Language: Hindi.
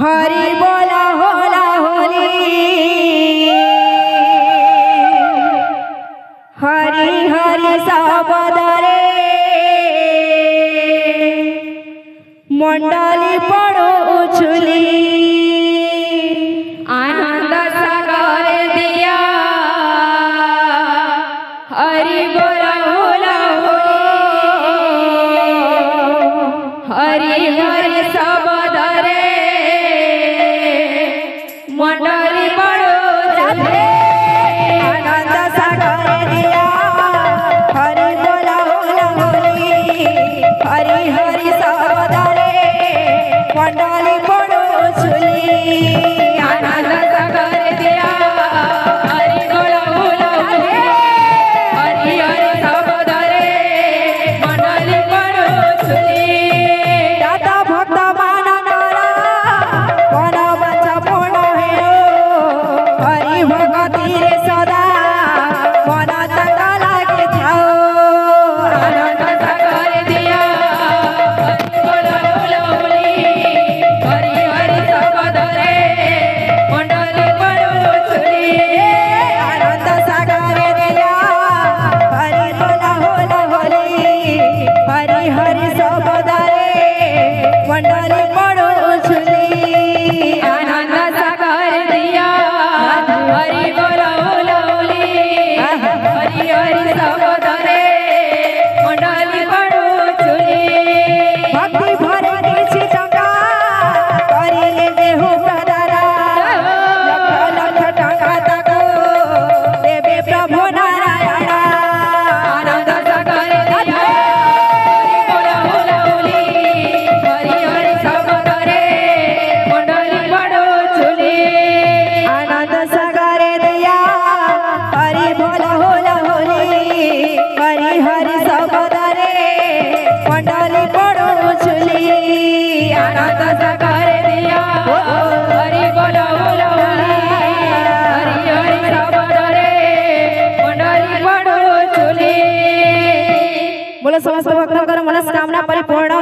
हरि बोला होला होली हरि हरि सबदरे मंडली पड़ो उछुली आनंद सागर दिया हरि बोला होला हरि हरि सबदरे मंडली पड़ो जाते आनंद सागर दिया हरि बोला होला होली हरि हरि सबदरे मंडली पड़ो छुली आनंद सागर दिया हरि बोला होला होली हरि हरि सबदरे मंडली पड़ो छुली दाता भक्त माननारा कोन बच्चा पूर्ण है हरि भगती रे सदा मन तंगा लागे थाओ आनंद सागर दिया हरि बोला होला होली हरि हरि सबदरे मंडली पड़ो छुली आनंद सागर दिया हरि बोला होला होली हरि हरि सबदरे मंडली पड़ो छुली आनंद सागर दिया हरि बोला होला होली हरि हरि सबदरे मंडली पड़ो छुली भक्ति भरे किछि टंका करिले देहु प्रदारा लख लख टंका ताको देवे प्रभु नारायण आनंद सागर दिया हरि बोला होला होली हरि हरि सबदरे मंडली पड़ो छुली आनंद सागर दिया हरि बोला होला होली हरि हरि सबदरे मंडली पड़ो छुली आनंद सागर दिया हरि बोला होला होली हरि हरि सबदरे मंडली पड़ो छुली बोलो समस्त भक्तों मनस्कामना परिपूर्ण